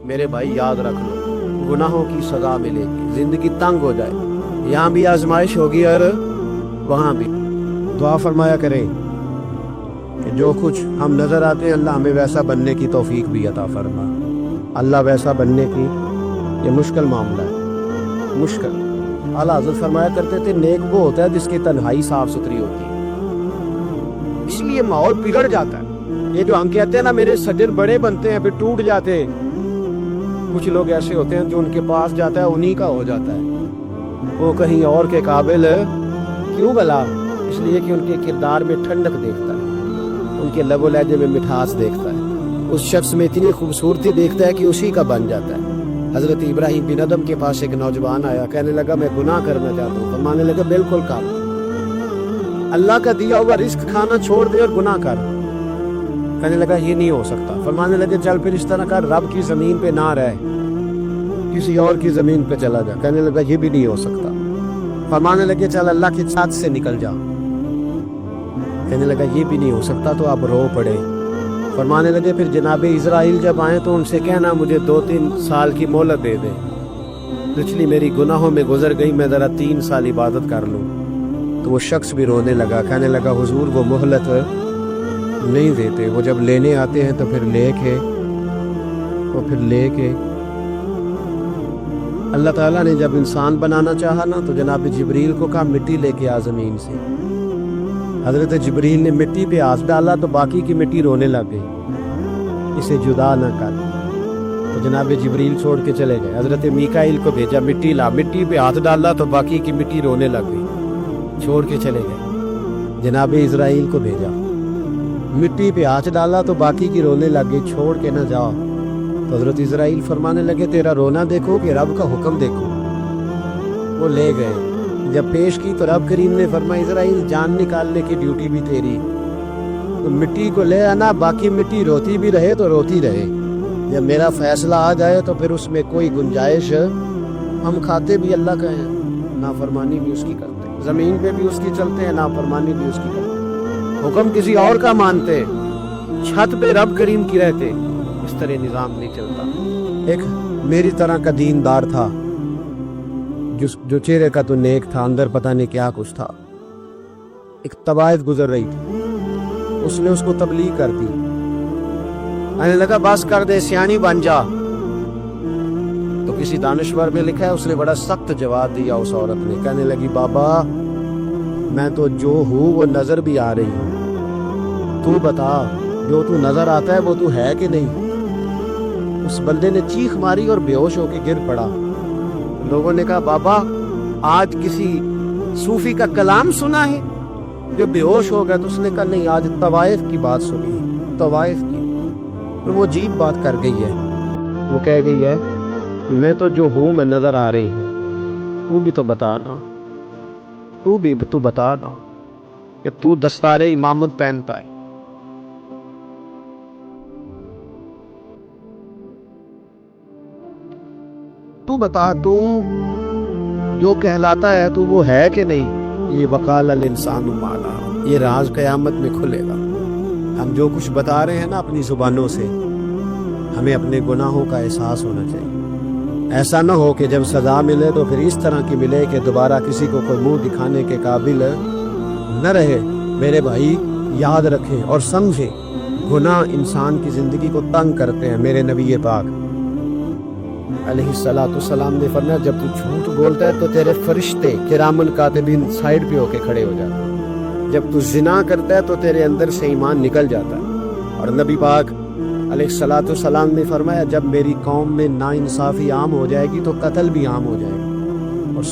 میرے بھائی یاد رکھ لو، گناہوں کی سزا ملے گی، زندگی تنگ ہو جائے، یہاں بھی آزمائش ہوگی اور وہاں بھی۔ دعا فرمایا کریں کہ جو کچھ ہم نظر آتے ہیں اللہ ہمیں ویسا بننے کی توفیق بھی عطا فرما۔ اللہ ویسا بننے کی یہ مشکل معاملہ ہے، مشکل۔ اعلیٰ حضرت فرمایا کرتے تھے نیک وہ ہوتا ہے جس کی تنہائی صاف ستھری ہوتی ہے، اس لیے ماحول بگڑ جاتا ہے۔ یہ جو ہم کہتے ہیں نا میرے سجن بڑے بنتے ہیں پھر ٹوٹ جاتے ہیں، کچھ لوگ ایسے ہوتے ہیں جو ان کے پاس جاتا ہے انہی کا ہو جاتا ہے، وہ کہیں اور کے قابل کیوں بلا؟ اس لیے کہ ان کے کردار میں ٹھنڈک دیکھتا ہے، ان کے لب و لہجے میں مٹھاس دیکھتا ہے، اس شخص میں اتنی خوبصورتی دیکھتا ہے کہ اسی کا بن جاتا ہے۔ حضرت ابراہیم بن ادم کے پاس ایک نوجوان آیا، کہنے لگا میں گناہ کرنا چاہتا ہوں، فرمانے لگا بالکل کر، اللہ کا دیا ہوا رزق کھانا چھوڑ دے اور گناہ کر۔ کہنے لگا یہ نہیں ہو سکتا، فرمانے لگے چل پھر اس طرح کر، رب کی زمین پہ نہ رہ، کسی اور کی زمین پہ چلا جا۔ کہنے لگا یہ بھی نہیں ہو سکتا، فرمانے لگے چل اللہ کی ساتھ سے نکل جا۔ کہنے لگا یہ بھی نہیں ہو سکتا، تو اب رو پڑے۔ فرمانے لگے پھر جناب اسرائیل جب آئیں تو ان سے کہنا مجھے 2-3 سال کی مہلت دے دیں، پچھلی میری گناہوں میں گزر گئی، میں ذرا 3 سال عبادت کر لوں۔ تو وہ شخص بھی رونے لگا، کہنے لگا حضور وہ مہلت نہیں دیتے، وہ جب لینے آتے ہیں تو پھر لے کے اللہ تعالیٰ نے جب انسان بنانا چاہا نا تو جناب جبریل کو کہا مٹی لے کے آ زمین سے۔ حضرت جبریل نے مٹی پہ ہاتھ ڈالا تو باقی کی مٹی رونے لگ گئی، اسے جدا نہ کر۔ تو جناب جبریل چھوڑ کے چلے گئے، حضرت میکائیل کو بھیجا مٹی لا، مٹی پہ ہاتھ ڈالا تو باقی کی مٹی رونے لگ گئی، چھوڑ کے چلے گئے۔ جناب اسرائیل کو بھیجا، مٹی پہ ہاتھ ڈالا تو باقی کی رونے لگ گئی، چھوڑ کے نہ جاؤ۔ تو حضرت اسرائیل فرمانے لگے تیرا رونا دیکھو کہ رب کا حکم دیکھو۔ وہ لے گئے، جب پیش کی تو رب کریم نے فرمایا اسرائیل جان نکالنے کی ڈیوٹی بھی تیری، تو مٹی کو لے آنا، باقی مٹی روتی بھی رہے تو روتی رہے، جب میرا فیصلہ آ جائے تو پھر اس میں کوئی گنجائش، ہم کھاتے بھی اللہ کا ہیں، نافرمانی بھی اس کی کرتے ہیں، زمین پہ بھی اس کی چلتے ہیں، نافرمانی بھی اس کی کرتے ہیں، حکم کسی اور کا مانتے، چھت پہ رب کریم کی رہتے، اس طرح نظام نہیں چلتا۔ ایک میری طرح کا دیندار تھا جو چہرے کا تو نیک تھا، اندر پتہ نہیں کیا کچھ تھا۔ ایک طوائف گزر رہی تھی، اس نے اس کو تبلیغ کر دی، کہنے لگا بس کر دے سیانی بن جا۔ تو کسی دانشور میں لکھا ہے اس نے بڑا سخت جواب دیا اس عورت نے، کہنے لگی بابا میں تو جو ہوں وہ نظر بھی آ رہی ہوں، تو بتا جو تو نظر آتا ہے وہ تو ہے کہ نہیں؟ اس بندے نے چیخ ماری اور بے ہوش ہو کے گر پڑا۔ لوگوں نے کہا بابا آج کسی صوفی کا کلام سنا ہے جو بے ہوش ہو گیا؟ تو اس نے کہا نہیں، آج طوائف کی بات سنی ہے، طوائف کی۔ اور وہ عجیب بات کر گئی ہے، وہ کہہ گئی ہے میں تو جو ہوں میں نظر آ رہی ہوں، تو بھی تو بتانا، تو بتانا کہ تو دستار امامت پہنتا ہے۔ تو بتا تو جو کہلاتا ہے تو وہ ہے کہ نہیں؟ یہ وقال الانسان ما لا، یہ راز قیامت میں کھلے گا۔ ہم جو کچھ بتا رہے ہیں نا اپنی زبانوں سے، ہمیں اپنے گناہوں کا احساس ہونا چاہیے۔ ایسا نہ ہو کہ جب سزا ملے تو پھر اس طرح کی ملے کہ دوبارہ کسی کو کوئی منہ دکھانے کے قابل نہ رہے۔ میرے بھائی یاد رکھیں اور سمجھیں، گناہ انسان کی زندگی کو تنگ کرتے ہیں۔ میرے نبی پاک علیہ السلام نے فرمایا جب تو جھوٹ بولتا ہے تو تیرے فرشتے کرامن کاتبین سائیڈ پہ ہو کے کھڑے ہو جاتے ہیں، جب تو زنا کرتا ہے تو تیرے اندر سے ایمان نکل جاتا ہے۔ اور نبی پاک علیہ السلام نے فرمایا جب میری قوم میں ناانصافی عام ہو جائے گی تو قتل بھی عام ہو جائے گا۔ اور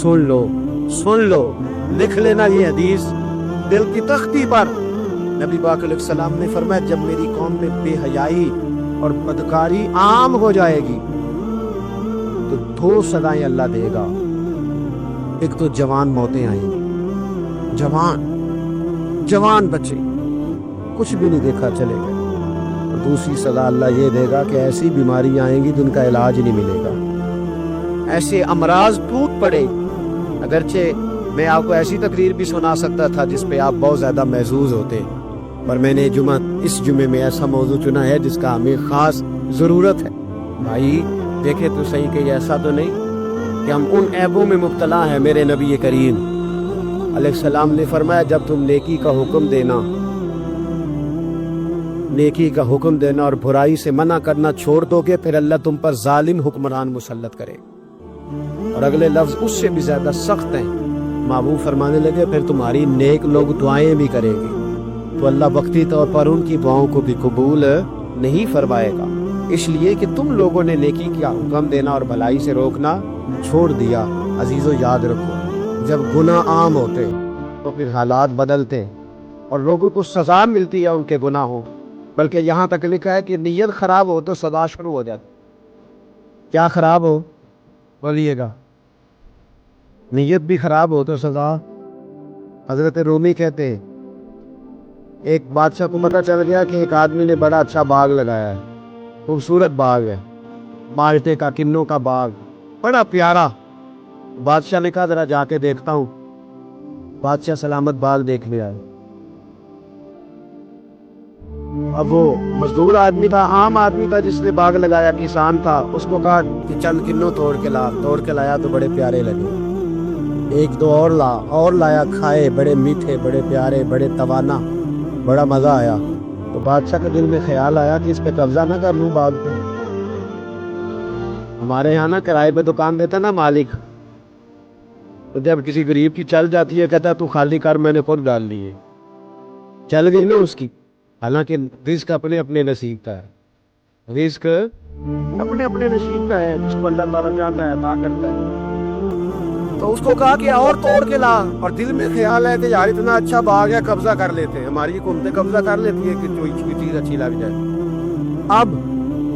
سن لو لکھ لینا یہ حدیث دل کی تختی پر، نبی پاک علیہ السلام نے فرمایا جب میری قوم میں بے حیائی اور بدکاری عام ہو جائے گی تو 2 سزائیں اللہ دے گا۔ ایک تو جوان موتیں آئیں گی، جوان بچے کچھ بھی نہیں دیکھا چلے گئے، اور دوسری سزا اللہ یہ دے گا کہ ایسی بیماریاں آئیں گی جن کا علاج نہیں ملے گا، ایسے امراض ٹوٹ پڑے۔ اگرچہ میں آپ کو ایسی تقریر بھی سنا سکتا تھا جس پہ آپ بہت زیادہ محظوظ ہوتے، پر میں نے اس جمعے میں ایسا موضوع چنا ہے جس کا ہمیں خاص ضرورت ہے۔ بھائی دیکھے تو صحیح کہ ایسا تو نہیں کہ ہم ان عیبوں میں مبتلا ہیں. میرے نبی کریم علیہ السلام نے فرمایا جب تم نیکی کا حکم دینا اور برائی سے منع کرنا چھوڑ دو گے پھر اللہ تم پر ظالم حکمران مسلط کرے. اور اگلے لفظ اس سے بھی زیادہ سخت ہیں. محبوب فرمانے لگے پھر تمہاری نیک لوگ دعائیں بھی کریں گے تو اللہ وقتی طور پر ان کی دعاؤں کو بھی قبول نہیں فرمائے گا. اس لیے کہ تم لوگوں نے نیکی کا حکم دینا اور بھلائی سے روکنا چھوڑ دیا. عزیزو یاد رکھو جب گناہ عام ہوتے تو پھر حالات بدلتے اور لوگوں کو سزا ملتی ہے ان کے گناہوں. بلکہ یہاں تک لکھا ہے کہ نیت خراب ہو تو سزا شروع ہو جاتی. کیا خراب ہو بولیے گا؟ نیت بھی خراب ہو تو سزا. حضرت رومی کہتے ہیں ایک بادشاہ کو پتہ چل گیا کہ ایک آدمی نے بڑا اچھا باغ لگایا ہے. خوبصورت باغ ہے, مالٹے کا, کنوں کا باغ, بڑا پیارا. بادشاہ نے کہا ذرا جا کے دیکھتا ہوں. بادشاہ سلامت باغ دیکھ لیا ہے. اب وہ مزدور آدمی تھا, عام آدمی تھا جس نے باغ لگایا, کسان تھا. اس کو کہا کہ چل کنوں توڑ کے لایا تو بڑے پیارے لگے. ایک دو اور لایا, کھائے, بڑے میٹھے, بڑے پیارے, بڑے توانا, بڑا مزہ آیا. تو بادشاہ کے دل میں خیال آیا کہ اس پہ قبضہ نہ کر لوں باغ پہ. ہمارے یہاں نا کرائے پہ دکان دیتا نا مالک, تو جب کسی غریب کی چل جاتی ہے کہتا تو خالی کر, میں نے خود ڈال لی ہے. چل گئی نا اس کی. حالانکہ رزق اپنے اپنے نصیب کا ہے, رزق اپنے اپنے نصیب کا ہے, جس کو اللہ تعالیٰ چاہتا ہے عطا کرتا ہے. تو اس کو کہا کہ اور توڑ کے لا, اور دل میں خیال ہے کہ یار اتنا اچھا باغ ہے قبضہ کر لیتے ہیں. ہماری حکومتیں قبضہ کر لیتی ہے کہ کوئی چیز اچھی لگ جائے. اب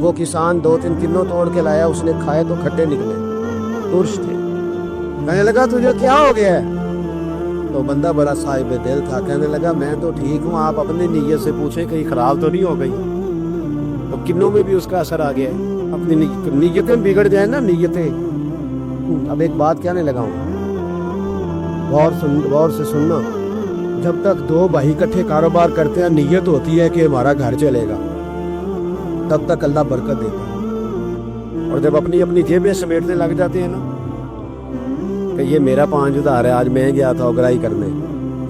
وہ کسان 2-3 کنوں توڑ کے لایا, اس نے کھائے تو کھٹے نکلے, ترش تھے. کہنے لگا تجھے کیا ہو گیا ہے؟ تو بندہ بڑا صاحب دل تھا, کہنے لگا میں تو ٹھیک ہوں, آپ اپنی نیت سے پوچھیں کہیں خراب تو نہیں ہو گئی. تو کنوں میں بھی اس کا اثر آ گیا ہے. اپنی نیتیں بگڑ جائیں نا, نیتیں. اب ایک بات کہنے لگا ہوں, غور سے سننا. جب تک دو بھائی اکٹھے کاروبار کرتے ہیں نیت ہوتی ہے کہ ہمارا گھر چلے گا, تب تک اللہ برکت دیتا ہے. اور جب اپنی اپنی جیبیں سمیٹنے لگ جاتے ہیں نا کہ یہ میرا 5,000 ہے, آج میں گیا تھا اگرائی کرنے,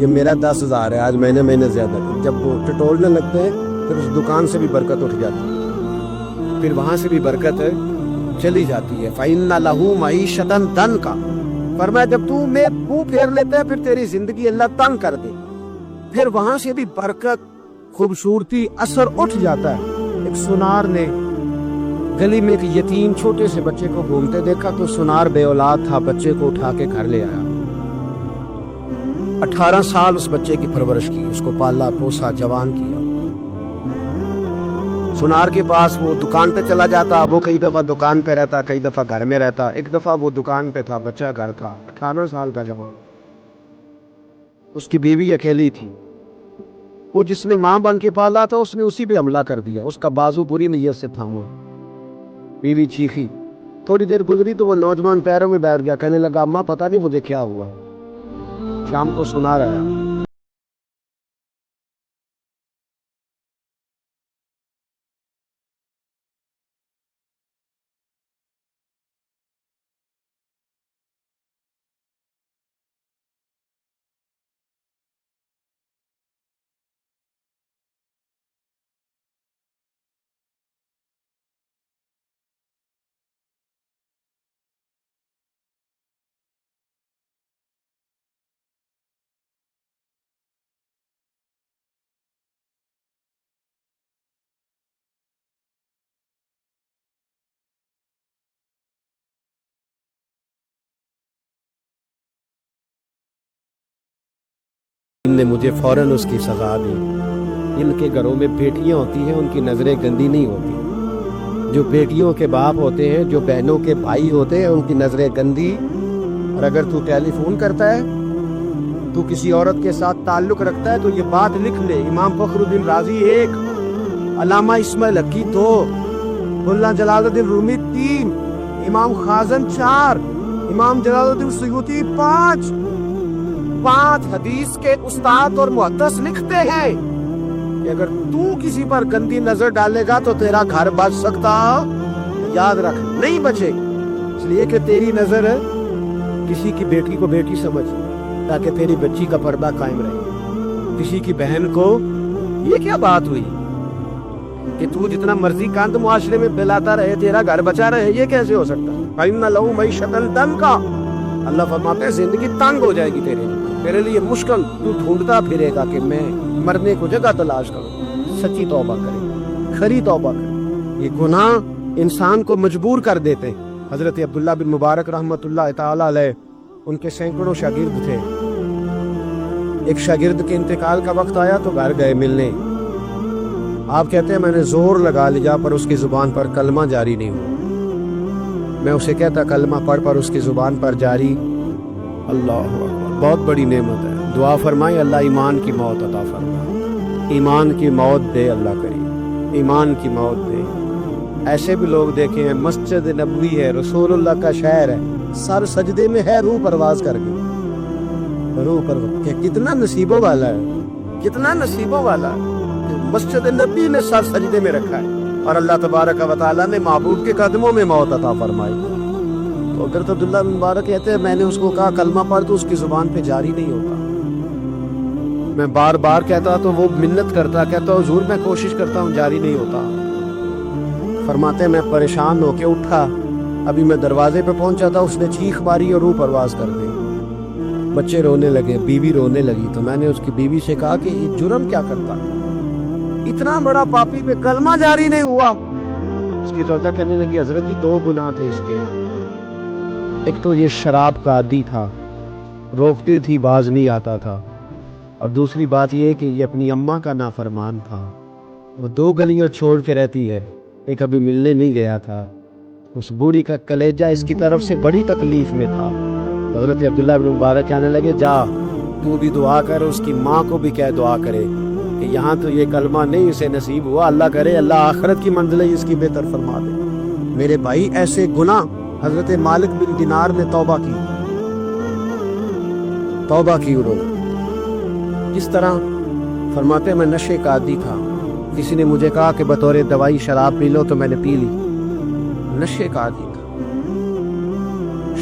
یہ میرا 10,000 ہے, آج میں نے زیادہ کی. جب وہ ٹٹولنے لگتے ہیں پھر اس دکان سے بھی برکت اٹھ جاتی ہے, پھر وہاں سے بھی برکت چلی جاتی ہے. فَإِنَّ لَهُ مَعِيشَةً ضَنْكَ, فرمایا جب تو میں منہ پھیر لیتا ہے پھر تیری زندگی اللہ تنگ کر دے, پھر وہاں سے بھی برکت, خوبصورتی, اثر اٹھ جاتا ہے. ایک سنار نے گلی میں ایک یتیم چھوٹے سے بچے کو گھومتے دیکھا تو سنار بے اولاد تھا, بچے کو اٹھا کے گھر لے آیا. 18 سال اس بچے کی پرورش کی, اس کو پالا پوسا, جوان کیا. سنار کے پاس وہ دکان پہ چلا جاتا, وہ کئی دفعہ دکان پہ رہتا, کئی دفعہ گھر میں رہتا. ایک دفعہ وہ دکان پہ تھا, بچہ گھر تھا, 18 سال کا جوان. اس کی بیوی اکیلی تھی. وہ جس نے ماں بن کے پالا تھا اس نے اسی پہ حملہ کر دیا, اس کا بازو بری نیت سے تھاما. بیوی چیخی, تھوڑی دیر گزری تو وہ نوجوان پیروں میں بیٹھ گیا, کہنے لگا اماں پتہ نہیں مجھے کیا ہوا. شام کو سنار آیا. نے مجھے فوراً اس کی سزا دی. ان کے گھروں میں بیٹیاں ہوتی ہیں, ان کی نظریں گندی نہیں ہوتی. جو بیٹیوں کے باپ ہوتے ہیں, جو بہنوں کے بھائی ہوتے ہیں, ان کی نظریں گندی. اور اگر تو ٹیلی فون کرتا ہے, تو کسی عورت کے ساتھ تعلق رکھتا ہے, تو یہ بات لکھ لے, امام فخر الدین رازی 1, علامہ اسماعیل حقی 2, ملا جلال الدین رومی 3, امام خازن 4, امام جلال الدین سیوطی 5 حدیث کے استاد اور محدث لکھتے ہیں کہ اگر تو کسی پر گندی نظر ڈالے گا تو تیرا گھر بچ سکتا یاد رکھ نہیں بچے گی، اس لیے کہ تیری نظر ہے کسی کی بیٹی کو بیٹی سمجھ تاکہ تیری بچی کا پردہ قائم رہے، کسی کی بہن کو یہ کیا بات ہوئی کہ تو جتنا مرضی کاند معاشرے میں پھیلاتا رہے تیرا گھر بچا رہے، یہ کیسے ہو سکتا ہے؟ فَإِنَّ لَهُ مَعِيشَةً ضَنْكًا، اللہ فرماتے ہیں زندگی تنگ ہو جائے گی تیرے لیے مشکل، تو ڈھونڈتا پھرے گا کہ میں مرنے کو جگہ تلاش کروں۔ سچی توبہ کرے، کھری توبہ کرے، یہ گناہ انسان کو مجبور کر دیتے۔ حضرت عبداللہ بن مبارک رحمۃ اللہ تعالی علیہ، ان کے سینکڑوں شاگرد تھے، ایک شاگرد کے انتقال کا وقت آیا تو گھر گئے ملنے، آپ کہتے ہیں میں نے زور لگا لیا پر اس کی زبان پر کلمہ جاری نہیں ہوا، میں اسے کہتا کلمہ پڑھ پر اس کی زبان پر جاری، اللہ اکبر، بہت بڑی نعمت ہے، دعا فرمائیں اللہ ایمان کی موت عطا فرمائے، ایمان کی موت دے اللہ کریم، ایمان کی موت دے۔ ایسے بھی لوگ دیکھے ہیں، مسجد نبوی ہے، رسول اللہ کا شہر ہے، سر سجدے میں ہے، روح پرواز کر گئی، روح پرواز، کتنا نصیبوں والا ہے، کتنا نصیبوں والا ہے، مسجد نبی نے سر سجدے میں رکھا ہے اور اللہ تبارک و تعالیٰ نے محبوب کے قدموں میں موت عطا فرمائی۔ تو اگر تو عبداللہ بن مبارک کہتے ہیں میں نے اس کو کہا کلمہ پڑھ تو اس کی زبان پہ جاری نہیں ہوتا، میں بار بار کہتا تو وہ منت کرتا، کہتا حضور میں کوشش کرتا ہوں جاری نہیں ہوتا۔ فرماتے ہیں میں پریشان ہو کے اٹھا، ابھی میں دروازے پہ پہنچا تھا، اس نے چیخ ماری اور روح پرواز کر دی، بچے رونے لگے، بیوی رونے لگی، تو میں نے اس کی بیوی سے کہا کہ یہ جرم کیا کرتا، اتنا بڑا پاپی پہ کلمہ جاری نہیں ہوا۔ اس کی توجہ کرنے لگی حضرت جی دو گناہ تھے اس کے، ایک تو یہ شراب کا عادی تھا، روکتی تھی باز نہیں آتا تھا، اور دوسری بات یہ کہ یہ اپنی اماں کا نافرمان تھا، وہ دو گلیاں چھوڑ کے رہتی ہے، ایک ابھی ملنے نہیں گیا تھا، اس بوڑھی کا کلیجہ اس کی طرف سے بڑی تکلیف میں تھا۔ حضرت عبداللہ بن مبارک کہنے لگے جا تو بھی دعا کر، اس کی ماں کو بھی کہہ دعا کرے کہ یہاں تو یہ کلمہ نہیں اسے نصیب ہوا، اللہ کرے اللہ آخرت کی منزلیں اس کی بہتر فرما دے۔ میرے بھائی ایسے گناہ، حضرت مالک بن دینار نے توبہ کی، توبہ کی انہوں نے، کس طرح فرماتے ہیں میں نشے کا عادی تھا، کسی نے مجھے کہا کہ بطور دوائی شراب پی لو تو میں نے پی لی، نشے کا عادی تھا،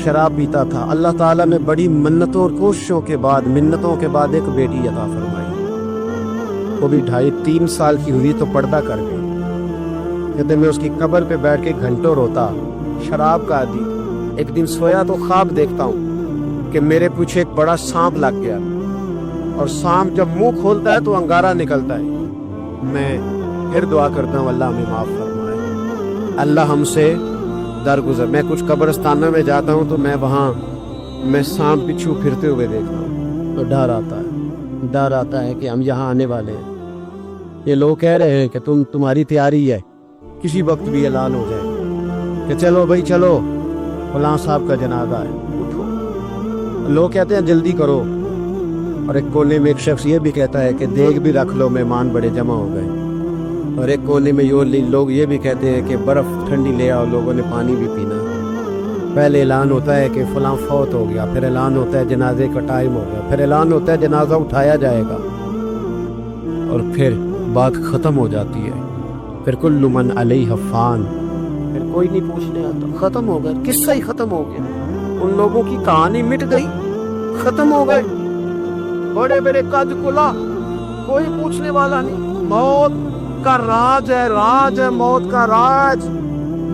شراب پیتا تھا، اللہ تعالیٰ نے بڑی منتوں اور کوششوں کے بعد، منتوں کے بعد ایک بیٹی عطا فرمائی، وہ بھی 2.5-3 سال کی ہوئی تو پردہ کر گئی، کہتے میں اس کی قبر پہ بیٹھ کے گھنٹوں روتا، شراب کا عادی، ایک دن سویا تو خواب دیکھتا ہوں کہ میرے پیچھے ایک بڑا سانپ لگ گیا، اور سانپ جب منہ کھولتا ہے تو انگارہ نکلتا ہے، میں پھر دعا کرتا ہوں اللہ ہمیں معاف فرمائے، اللہ ہم سے درگزر۔ میں کچھ قبرستانوں میں جاتا ہوں تو میں وہاں میں سانپ پچھو پھرتے ہوئے دیکھتا ہوں تو ڈر آتا ہے کہ ہم یہاں آنے والے ہیں، یہ لوگ کہہ رہے ہیں کہ تمہاری تیاری ہے کسی وقت بھی اعلان ہو جائے کہ چلو بھائی چلو فلاں صاحب کا جنازہ ہے، اٹھو، لوگ کہتے ہیں جلدی کرو، اور ایک کونے میں ایک شخص یہ بھی کہتا ہے کہ دیگ بھی رکھ لو مہمان بڑے جمع ہو گئے، اور ایک کونے میں لوگ یہ بھی کہتے ہیں کہ برف ٹھنڈی لے آؤ، لوگوں نے پانی بھی پینا۔ پہلے اعلان ہوتا ہے کہ فلاں فوت ہو گیا، پھر اعلان ہوتا ہے جنازے کا ٹائم ہو گیا، پھر اعلان ہوتا ہے جنازہ اٹھایا جائے گا، اور پھر بات ختم ہو جاتی ہے، پھر کل من علیہ فان، پھر کوئی نہیں پوچھنے آتا، ختم ہو گیا، قصہ ہی ختم ہو گیا، ان لوگوں کی کہانی مٹ گئی، ختم ہو گئے، بڑے بڑے قد کلا، کوئی پوچھنے والا نہیں۔ موت کا راج ہے موت کا راج،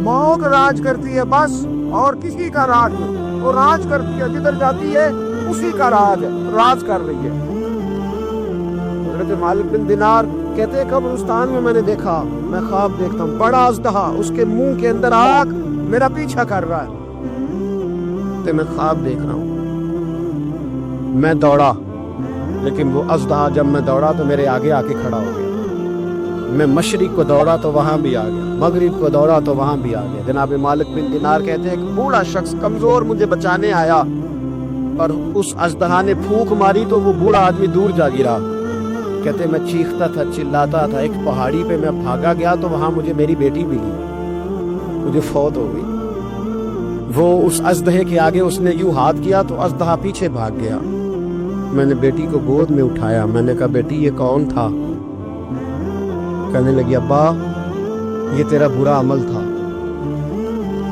موت راج کرتی ہے بس، اور کسی کا راج نہیں، وہ راج کرتی ہے، جدھر جاتی ہے اسی کا راج ہے، راج کر رہی ہے۔ حضرت مالک بن دینار کہتے ہیں قبرستان میں نے دیکھا، میں خواب دیکھتا ہوں بڑا اژدہا، اس کے منہ کے اندر آگ میرا پیچھا کر رہا ہے، تو میں خواب دیکھ رہا ہوں، میں دوڑا، لیکن وہ اژدہا جب میں دوڑا تو میرے آگے آ کے کھڑا ہو گیا، میں مشرق کو دوڑا تو وہاں بھی آ گیا، مغرب کو دوڑا تو وہاں بھی آ گیا۔ جناب مالک بن دینار کہتے ہیں ایک بوڑھا شخص کمزور مجھے بچانے آیا، اور اس اژدہا نے پھونک ماری تو وہ بوڑھا آدمی دور جا گرا، کہتے میں چیختا تھا، چلاتا تھا، ایک پہاڑی پہ میں بھاگا گیا تو وہاں مجھے میری بیٹی ملی، مجھے فوت ہو گئی، وہ اس اژدہے کے آگے اس نے یوں ہاتھ کیا تو اژدہا پیچھے بھاگ گیا، میں نے بیٹی کو گود میں اٹھایا، میں نے کہا بیٹی یہ کون تھا؟ کہنے لگی ابا یہ تیرا برا عمل تھا،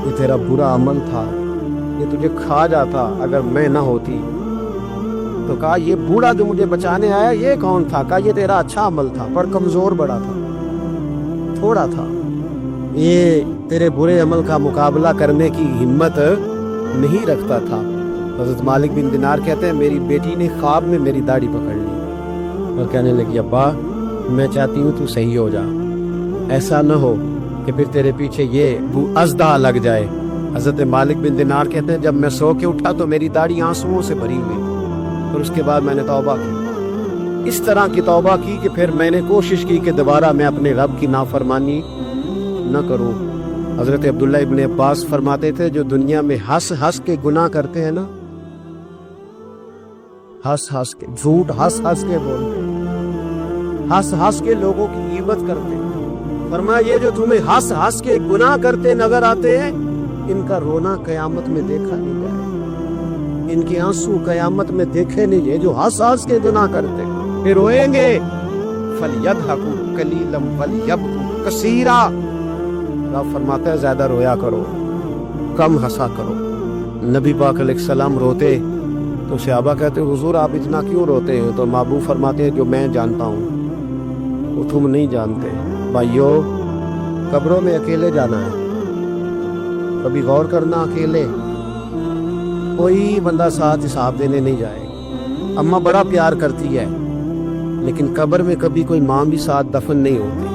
یہ تیرا برا عمل تھا، یہ تجھے کھا جاتا اگر میں نہ ہوتی۔ تو کہا یہ بوڑھا جو مجھے بچانے آیا یہ کون تھا؟ کہا یہ تیرا اچھا عمل تھا پر کمزور بڑا تھا، تھوڑا تھا، یہ تیرے برے عمل کا مقابلہ کرنے کی ہمت نہیں رکھتا تھا۔ حضرت مالک بن دینار کہتے ہیں میری بیٹی نے خواب میں میری داڑھی پکڑ لی اور کہنے لگی ابا میں چاہتی ہوں تو صحیح ہو جا، ایسا نہ ہو کہ پھر تیرے پیچھے یہ ازدہ لگ جائے۔ حضرت مالک بن دینار کہتے ہیں جب میں سو کے اٹھا تو میری داڑھی آنسوؤں سے بھری ہوئی تھی، اور اس کے بعد میں نے توبہ کی، اس طرح کی توبہ کی کہ پھر میں نے کوشش کی کہ دوبارہ میں اپنے رب کی نافرمانی نہ کروں۔ حضرت عبداللہ ابن عباس فرماتے تھے جو دنیا میں ہنس ہنس کے گناہ کرتے ہیں نا، ہنس ہنس کے جھوٹ ہنس ہنس کے بولتے ہیں، ہنس ہنس کے لوگوں کی غیبت کرتے ہیں، فرمایا یہ جو تمہیں ہنس ہنس کے گناہ کرتے نظر آتے ہیں ان کا رونا قیامت میں دیکھا نہیں جائے، ان کے آنسو قیامت میں دیکھے نہیں جائے۔ جو ہنس ہنس کے گناہ کرتے پھر روئیں گے، فَلْيَضْحَكُوا قَلِيلًا وَلْيَبْكُوا كَثِيرًا، رب فرماتا ہے زیادہ رویا کرو کم ہنسا کرو۔ نبی پاک علیہ السلام روتے تو صحابہ کہتے حضور آپ اتنا کیوں روتے ہیں؟ تو محبوب فرماتے ہیں جو میں جانتا ہوں وہ تم نہیں جانتے۔ بھائیو قبروں میں اکیلے جانا ہے، کبھی غور کرنا، اکیلے کوئی بندہ ساتھ حساب دینے نہیں جائے۔ اماں بڑا پیار کرتی ہے لیکن قبر میں کبھی کوئی ماں بھی ساتھ دفن نہیں ہوتی،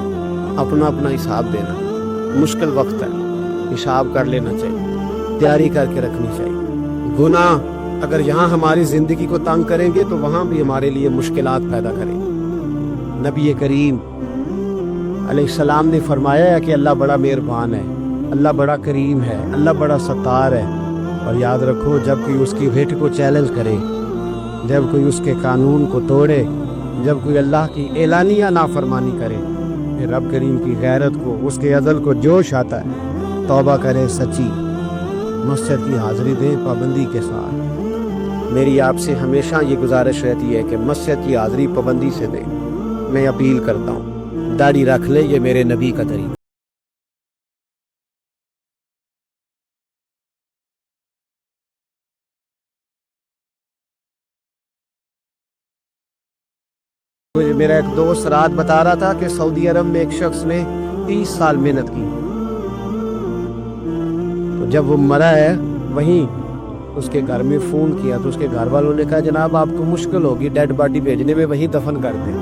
اپنا اپنا حساب دینا مشکل وقت ہے، حساب کر لینا چاہیے، تیاری کر کے رکھنی چاہیے۔ گناہ اگر یہاں ہماری زندگی کو تنگ کریں گے تو وہاں بھی ہمارے لیے مشکلات پیدا کریں گے۔ نبی کریم علیہ السلام نے فرمایا ہے کہ اللہ بڑا مہربان ہے، اللہ بڑا کریم ہے، اللہ بڑا ستار ہے، اور یاد رکھو جب کوئی اس کی بھیٹ کو چیلنج کرے، جب کوئی اس کے قانون کو توڑے، جب کوئی اللہ کی اعلانیہ نافرمانی کرے، پھر رب کریم کی غیرت کو، اس کے عدل کو جوش آتا ہے، توبہ کرے سچی، مسجد کی حاضری دیں پابندی کے ساتھ۔ میری آپ سے ہمیشہ یہ گزارش رہتی ہے کہ مسجد کی حاضری پابندی سے دیں۔ میں اپیل کرتا ہوں داڑھی رکھ لے، یہ میرے نبی کا طریقہ۔ میرا ایک دوست رات بتا رہا تھا کہ سعودی عرب میں ایک شخص نے 30 سال محنت کی، تو جب وہ مرا ہے وہیں اس کے گھر میں فون کیا تو اس کے گھر والوں نے کہا جناب آپ کو مشکل ہوگی ڈیڈ باڈی بھیجنے میں، وہیں دفن کر دیں،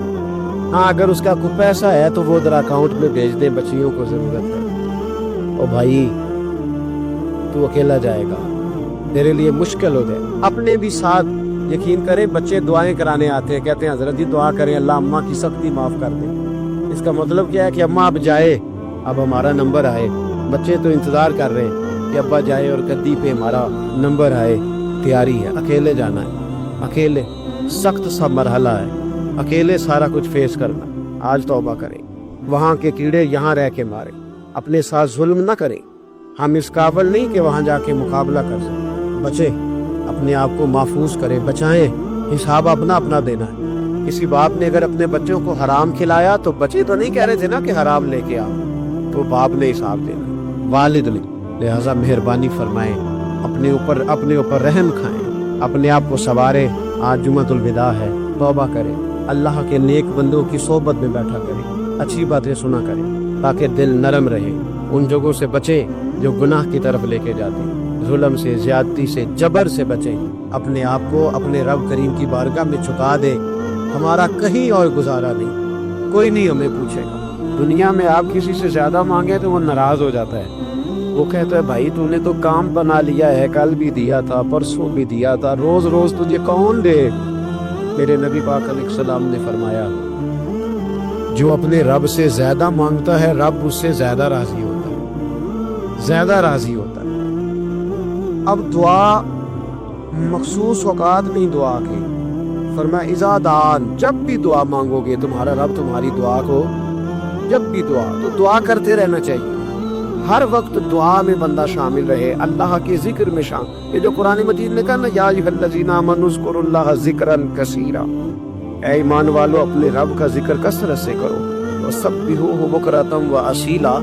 ہاں اگر اس کا کوئی پیسہ ہے تو وہ ذرا اکاؤنٹ میں بھیج دیں، بچیوں کو ضرورت ہے۔ او بھائی تو اکیلا جائے گا، تیرے لیے مشکل ہو جائے۔ اپنے بھی ساتھ یقین کریں، بچے دعائیں کرانے آتے ہیں، کہتے ہیں حضرت جی دعا کریں اللہ اماں کی سختی معاف کر دیں۔ اس کا مطلب کیا ہے کہ اماں اب جائے، اب ہمارا نمبر آئے۔ بچے تو انتظار کر رہے ہیں کہ ابا جائے اور گدی پہ ہمارا نمبر آئے، تیاری ہے۔ اکیلے جانا ہے، اکیلے سخت سا مرحلہ ہے، اکیلے سارا کچھ فیس کرنا۔ آج توبہ کریں، وہاں کے کیڑے یہاں رہ کے ماریں، اپنے ساتھ ظلم نہ کریں۔ ہم اس قابل نہیں کہ وہاں جا کے مقابلہ کر سکیں۔ بچے اپنے آپ کو محفوظ کریں، بچائیں، حساب اپنا اپنا دینا ہے۔ کسی باپ نے اگر اپنے بچوں کو حرام کھلایا تو بچے تو نہیں کہہ رہے تھے نا کہ حرام لے کے آ، تو باپ نے حساب دینا، والد نے۔ لہٰذا مہربانی فرمائیں، اپنے اوپر رحم کھائیں، اپنے آپ کو سنواریں۔ آج جمعۃ الوداع ہے، توبہ کریں، اللہ کے نیک بندوں کی صحبت میں بیٹھا کریں، اچھی باتیں سنا کریں تاکہ دل نرم رہے۔ ان جگہوں سے بچیں جو گناہ کی طرف لے کے جاتے ہیں، ظلم سے، زیادتی سے، جبر سے بچیں۔ اپنے آپ کو اپنے رب کریم کی بارگاہ میں چھکا دیں۔ ہمارا کہیں اور گزارا نہیں، کوئی نہیں ہمیں پوچھے گا۔ دنیا میں آپ کسی سے زیادہ مانگے تو وہ ناراض ہو جاتا ہے، وہ کہتا ہے بھائی تو نے تو کام بنا لیا ہے، کل بھی دیا تھا، پرسوں بھی دیا تھا، روز روز تجھے کون دے؟ میرے نبی پاک علیہ السلام نے فرمایا جو اپنے رب سے زیادہ مانگتا ہے رب اس سے زیادہ راضی ہوتا ہے، زیادہ راضی ہوتا ہے۔ اب دعا مخصوص اوقات نہیں دعا کی، فرمایا اذا دعان، جب بھی دعا مانگو گے تمہارا رب تمہاری دعا کو، جب بھی دعا کرتے رہنا چاہیے۔ ہر وقت دعا میں بندہ شامل رہے، اللہ کے ذکر میں شامل۔ یہ جو قرآن مجید نے کہا نا یا ایھا الذین آمنوا اذکروا اللہ ذکرا کثیرا، اے ایمان والو اپنے رب کا ذکر کثرت سے کرو، وسبحوہ بکرۃ و اصیلا،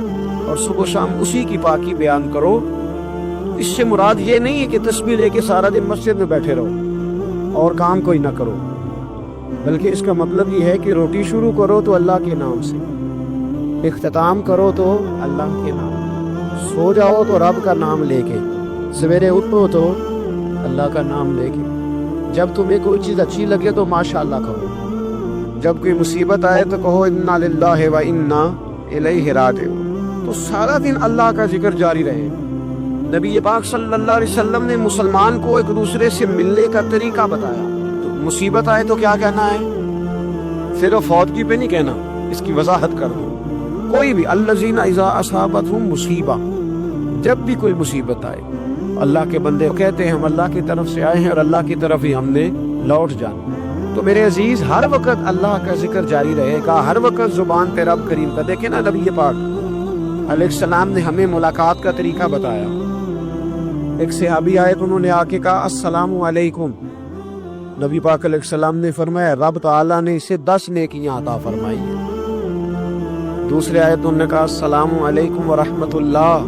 اور صبح و شام اسی کی پاکی بیان کرو، اس سے مراد یہ نہیں ہے کہ تسبیح لے کے سارا دن مسجد میں بیٹھے رہو اور کام کوئی نہ کرو، بلکہ اس کا مطلب یہ ہے کہ روٹی شروع کرو تو اللہ کے نام سے، اختتام کرو تو اللہ کے نام، سو جاؤ تو رب کا نام لے کے، سویرے اٹھو تو اللہ کا نام لے کے، جب تمہیں کوئی چیز اچھی لگے تو ماشاءاللہ کہو، جب کوئی مصیبت آئے تو کہو انا للہ و انا الیہ راجعون، تو سارا دن اللہ کا ذکر جاری رہے۔ نبی پاک صلی اللہ علیہ وسلم نے مسلمان کو ایک دوسرے سے ملنے کا طریقہ بتایا۔ تو مصیبت آئے تو کیا کہنا ہے؟ صرف فوتگی پہ نہیں کہنا، اس کی وضاحت کر دو۔ کوئی بھی الذین اذا اصابتہم مصیبہ، جب بھی کوئی مصیبت آئے، اللہ کے بندے کہتے ہیں ہم اللہ کی طرف سے آئے ہیں اور اللہ کی طرف ہی ہم نے لوٹ جانا۔ تو میرے عزیز، ہر وقت اللہ کا ذکر جاری رہے گا، ہر وقت زبان پہ رب کریم کا۔ دیکھیں نا، نبی پاک علیہ السلام نے ہمیں ملاقات کا طریقہ بتایا۔ ایک صحابی آئے تو انہوں نے آ کے کہا السلام علیکم، نبی پاک علیہ السلام نے فرمایا رب تعالیٰ نے اسے 10 نیکیاں عطا فرمائی ہیں۔ دوسرے آئے تو انہوں نے کہا السلام علیکم ورحمۃ اللہ،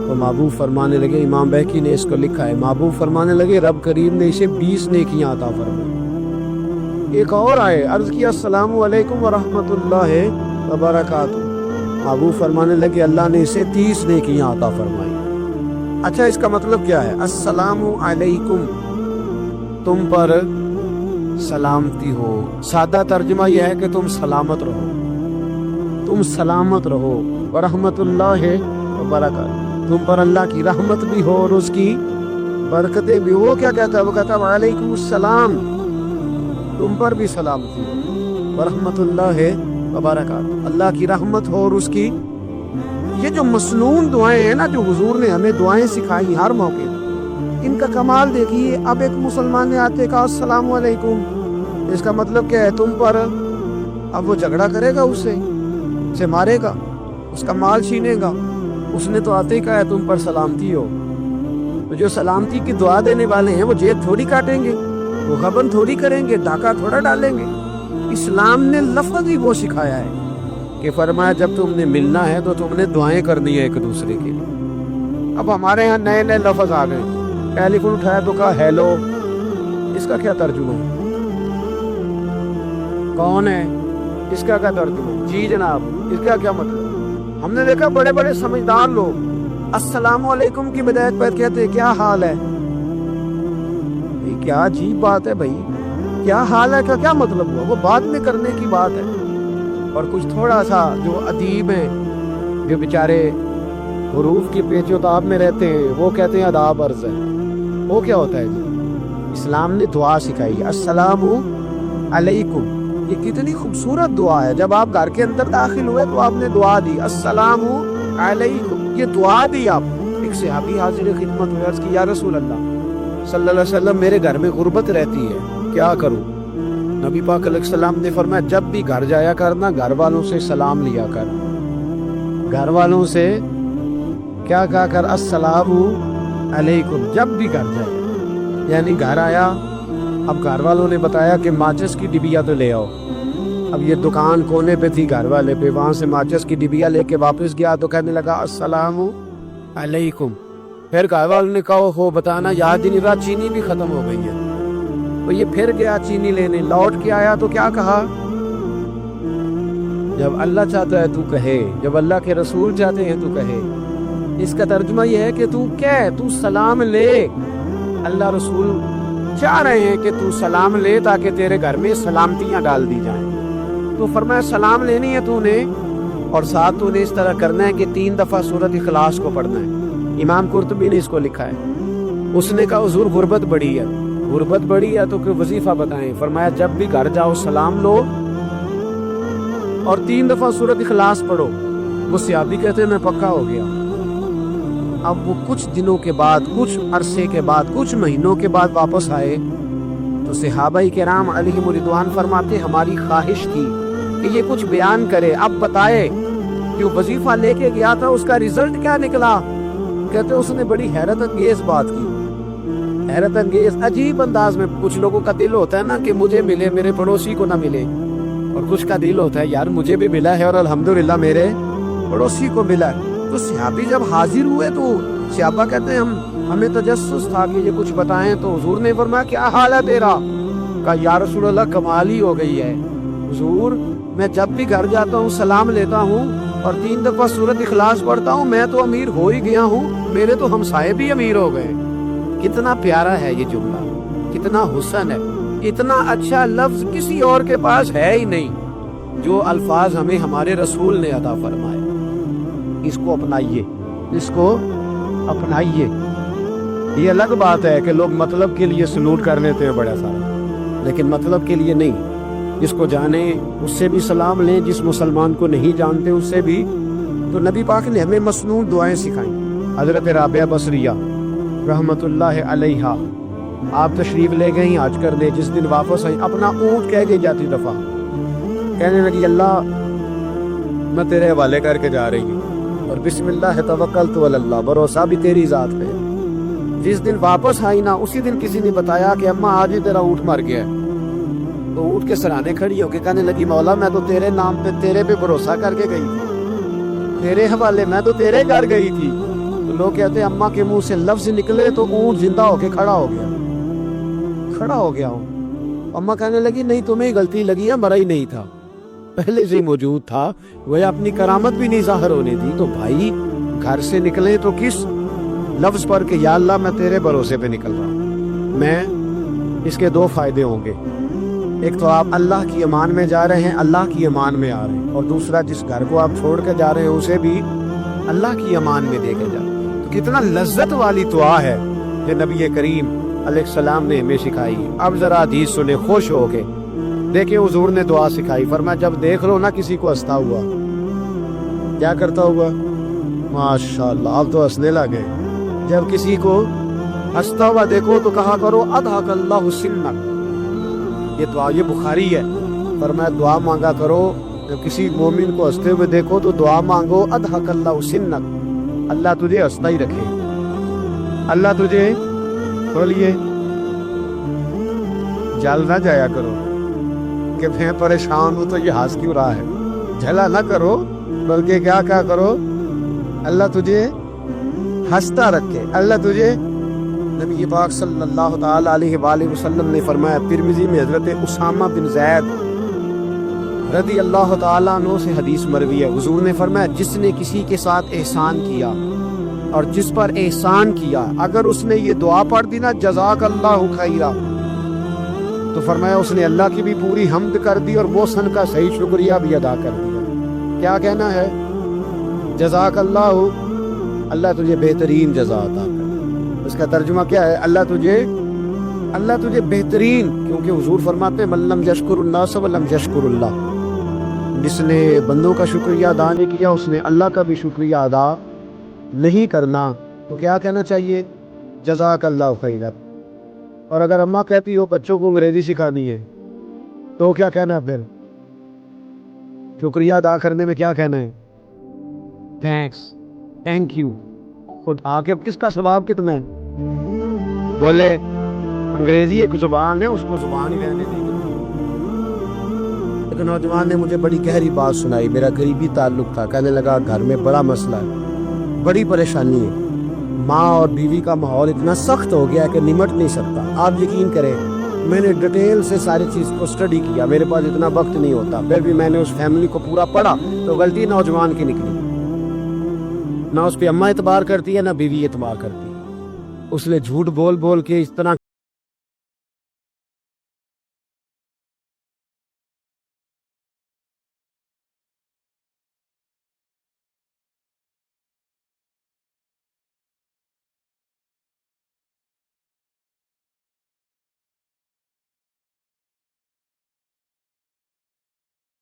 تو محبوب فرمانے لگے، امام بہقی نے اس کو لکھا ہے، محبوب فرمانے لگے رب کریم نے اسے 20 نیکیاں عطا فرمائی۔ ایک اور آئے، عرض کیا السلام علیکم ورحمۃ اللہ وبرکاتہ، محبوب فرمانے لگے اللہ نے اسے 30 نیکیاں عطا فرمائی۔ اچھا، اس کا مطلب کیا ہے؟ السلام علیکم، تم پر سلامتی ہو۔ سادہ ترجمہ یہ ہے کہ تم سلامت رہو، تم سلامت رہو۔ ورحمۃ اللہ وبرکاتہ، تم پر اللہ کی رحمت بھی ہو اور اس کی برکتیں بھی۔ وہ کیا کہتا ہے؟ وہ کہتا ہے وعلیکم السلام، تم پر بھی سلامتی ہو، ورحمۃ اللہ وبرکاتہ، اللہ کی رحمت ہو اور اس کی۔ یہ جو مسنون دعائیں ہیں نا، جو حضور نے ہمیں دعائیں سکھائی ہر موقع، ان کا کمال دیکھیے۔ اب ایک مسلمان نے آتے کہا السلام علیکم، اس کا مطلب کیا ہے؟ تم پر۔ اب وہ جھگڑا کرے گا، اسے مارے گا، اس کا مال چھینے گا؟ اس نے تو آتے ہی کہا ہے تم پر سلامتی ہو۔ تو جو سلامتی کی دعا دینے والے ہیں وہ جیب تھوڑی کاٹیں گے، وہ غبن تھوڑی کریں گے، ڈاکہ تھوڑا ڈالیں گے۔ اسلام نے لفظ ہی وہ سکھایا ہے کہ فرمایا جب تم نے ملنا ہے تو تم نے دعائیں کرنی ہے ایک دوسرے کے لیے۔ اب ہمارے ہاں نئے نئے لفظ آ گئے، ٹیلی فون اٹھایا تو کہا ہیلو، اس کا کیا ترجمہ ہے؟ کون ہے؟ اس کا کیا ترجمہ؟ جی جناب، اس کا کیا مطلب؟ ہم نے دیکھا بڑے بڑے سمجھدار لوگ السلام علیکم کی بدایت پر کہتے ہیں کیا حال ہے؟ کیا عجیب بات ہے بھائی، کیا حال ہے کا کیا مطلب ہوا؟ وہ بعد میں کرنے کی بات ہے۔ اور کچھ تھوڑا سا جو ادیب ہیں، جو بیچارے حروف کی پیچ و تاب میں رہتے ہیں، وہ کہتے ہیں آداب عرض ہے۔ وہ کیا ہوتا ہے جی؟ اسلام نے دعا سکھائی السلام علیکم، یہ کتنی خوبصورت دعا ہے۔ جب آپ گھر کے اندر داخل ہوئے تو آپ نے دعا دی السلام علیکم، یہ دعا دی آپ۔ ایک صحابی حاضر خدمت ہوئے، عرض کی یا رسول اللہ صلی اللہ علیہ وسلم، میرے گھر میں غربت رہتی ہے، کیا کروں؟ نبی پاک علیہ السلام نے فرمایا جب بھی گھر جایا کرنا، گھر والوں سے سلام لیا کر، گھر والوں سے کیا کہا کر؟ السلام علیکم، جب بھی گھر جائے۔ یعنی گھر آیا، اب گھر والوں نے بتایا کہ ماچس کی ڈبیا تو لے آؤ۔ اب یہ دکان کونے پہ تھی گھر والے پہ، وہاں سے ماچس کی ڈبیا لے کے واپس گیا تو کہنے لگا السلام علیکم۔ پھر گھر والوں نے کہا ہو بتانا یاد ہی نہیں رہا، چینی بھی ختم ہو گئی ہے۔ تو یہ پھر گیا چینی لینے، لوٹ کے آیا تو کیا کہا؟ جب اللہ چاہتا ہے تو کہے، جب اللہ کے رسول چاہتے ہیں تو کہے۔ اس کا ترجمہ یہ ہے کہ تو سلام لے، اللہ رسول چاہ رہے ہیں کہ تو سلام لے تاکہ تیرے گھر میں سلامتیاں ڈال دی جائیں۔ تو فرمایا سلام لینی ہے تو نے، اور ساتھ تو نے اس طرح کرنا ہے کہ 3 دفعہ سورۃ اخلاص کو پڑھنا ہے۔ امام قرطبی نے اس کو لکھا ہے۔ اس نے کہا حضور غربت بڑی ہے، غربت بڑی ہے تو کوئی وظیفہ بتائیں۔ فرمایا جب بھی گھر جاؤ سلام لو اور 3 دفعہ سورۃ اخلاص پڑھو۔ وہ صحابی کہتے ہیں میں پکا ہو گیا۔ اب وہ کچھ دنوں کے بعد، کچھ عرصے کے بعد، کچھ مہینوں کے بعد واپس آئے تو صحابہ کرام علیہم رضوان فرماتے ہماری خواہش تھی کہ یہ کچھ بیان کرے، اب بتائے کہ وہ وظیفہ لے کے گیا تھا اس کا رزلٹ کیا نکلا۔ کہتے اس نے بڑی حیرت انگیز بات کی، حیرت انگیز عجیب انداز میں۔ کچھ لوگوں کا دل ہوتا ہے نا کہ مجھے ملے، میرے پڑوسی کو نہ ملے، اور کچھ کا دل ہوتا ہے یار مجھے بھی ملا ہے اور الحمدللہ میرے پڑوسی کو ملا ہے۔ تو صحابی جب حاضر ہوئے تو صحابہ کہتے ہیں ہمیں تجسس تھا کہ یہ کچھ بتائیں، تو حضور نے فرمایا کیا حال ہے تیرا؟ کہا یا رسول اللہ کمال ہی ہو گئی ہے حضور، میں جب بھی گھر جاتا ہوں سلام لیتا ہوں اور 3 دفعہ سورۃ اخلاص پڑھتا ہوں، میں تو امیر ہو ہی گیا ہوں، میرے تو ہمسائے بھی امیر ہو گئے۔ کتنا پیارا ہے یہ جملہ، کتنا حسن ہے، اتنا اچھا لفظ کسی اور کے پاس ہے ہی نہیں جو الفاظ ہمیں ہمارے رسول نے عطا فرمائے۔ اس کو اپنائیے، اس کو اپنائیے۔ یہ الگ بات ہے کہ لوگ مطلب کے لیے سلوٹ کر لیتے ہیں بڑا سارا، لیکن مطلب کے لیے نہیں۔ جس کو جانے اس سے بھی سلام لیں، جس مسلمان کو نہیں جانتے اس سے بھی۔ تو نبی پاک نے ہمیں مسنون دعائیں سکھائیں۔ حضرت رابعہ بصریہ رحمت اللہ علیہا آپ تشریف لے گئیں حج کرنے، جس دن واپس آئیں اپنا اونٹ کہہ گئی جاتی دفعہ، کہنے لگی اللہ میں تیرے حوالے کر کے جا رہی ہوں، اور بسم اللہ توکلت علی اللہ، بھروسہ بھی تیری ذات پہ۔ جس دن واپس آئی نا اسی دن کسی نے بتایا کہ اماں آج ہی تیرا اونٹ مر گیا ہے، تو اونٹ کے سرانے کھڑی ہو کے کہنے لگی مولا میں تو تیرے نام پہ تیرے پہ بھروسہ کر کے گئی تھی، تیرے حوالے میں تو تیرے گھر گئی تھی۔ تو لوگ کہتے ہیں اماں کے منہ سے لفظ نکلے تو اونٹ زندہ ہو کے کھڑا ہو گیا ہوں۔ اماں کہنے لگی نہیں تمہیں غلطی لگی ہے، مرا ہی نہیں تھا، پہلے سے موجود تھا، وہ اپنی کرامت بھی نہیں ظاہر ہونے دی۔ تو بھائی گھر سے نکلے تو کس لفظ پر کہ یا اللہ میں تیرے بھروسے پہ نکل رہا ہوں۔ میں اس کے 2 فائدے ہوں گے، ایک تو آپ اللہ کی امان میں جا رہے ہیں، اللہ کی امان میں آ رہے ہیں، اور دوسرا جس گھر کو آپ چھوڑ کے جا رہے ہیں اسے بھی اللہ کی امان میں دے کے جا رہے ہیں۔ تو کتنا لذت والی دعا ہے کہ نبی کریم علیہ السلام نے ہمیں سکھائی۔ اب ذرا حدیث سنیں خوش ہو کے، دیکھیں حضور نے دعا سکھائی، فرمایا جب دیکھ لو نا کسی کو ہنستا ہوا، کیا کرتا ہوا؟ ماشاءاللہ آپ تو ہنسنے لگے۔ جب کسی کو ہنستا ہوا دیکھو تو کہا کرو اضحک اللہ سنک۔ یہ دعا یہ بخاری ہے، فرمایا دعا مانگا کرو جب کسی مومن کو ہنستے ہوئے دیکھو تو دعا مانگو اضحک اللہ سنک، اللہ تجھے ہنستا ہی رکھے، اللہ تجھے بولیے جل نہ جایا کرو کہ میں پریشان ہوں تو یہ ہنس کیوں رہا ہے، جھلا نہ کرو، بلکہ کیا کرو اللہ تجھے ہنستا رکھے، اللہ تجھے۔ نبی پاک صلی اللہ تعالی علیہ وآلہ وسلم نے فرمایا، ترمذی میں حضرت اسامہ بن زید رضی اللہ تعالیٰ عنہ سے حدیث مروی ہے، حضور نے فرمایا جس نے کسی کے ساتھ احسان کیا اور جس پر احسان کیا، اگر اس نے یہ دعا پڑھ دی نا جزاک اللہ خیرا، تو فرمایا اس نے اللہ کی بھی پوری حمد کر دی اور وہ سن کا صحیح شکریہ بھی ادا کر دیا۔ کیا کہنا ہے؟ جزاک اللہ، اللہ تجھے بہترین جزا عطا کر۔ اس کا ترجمہ کیا ہے؟ اللہ تجھے بہترین، کیونکہ حضور فرماتے ہیں من لم یشکر الناس ولم یشکر اللہ، جس نے بندوں کا شکریہ ادا نہیں کیا اس نے اللہ کا بھی شکریہ ادا نہیں کرنا۔ تو کیا کہنا چاہیے؟ جزاک اللہ خیرا۔ اور اگر اماں کہتی ہو بچوں کو انگریزی سکھانی ہے تو کیا کہنا ہے؟ پھر شکریہ ادا کرنے میں کیا کہنا ہے؟ Thanks, thank you. خود آگے کس کا ثواب کتنا ہے؟ بولے انگریزی ایک زبان ہے، اس کو زبان ہی رہنے دیں۔ ایک نوجوان نے مجھے بڑی گہری بات سنائی، میرا قریبی تعلق تھا، کہنے لگا گھر میں بڑا مسئلہ ہے، بڑی پریشانی ہے، ماں اور بیوی کا ماحول اتنا سخت ہو گیا ہے کہ نمٹ نہیں سکتا۔ آپ یقین کریں میں نے ڈیٹیل سے ساری چیز کو اسٹڈی کیا، میرے پاس اتنا وقت نہیں ہوتا، پھر بھی میں نے اس فیملی کو پورا پڑھا تو غلطی نوجوان کی نکلی، نہ اس پہ اماں اعتبار کرتی ہے نہ بیوی اعتبار کرتی ہے۔ اس نے جھوٹ بول بول کے اس طرح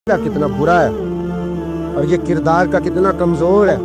کتنا برا ہے اور یہ کردار کا کتنا کمزور ہے۔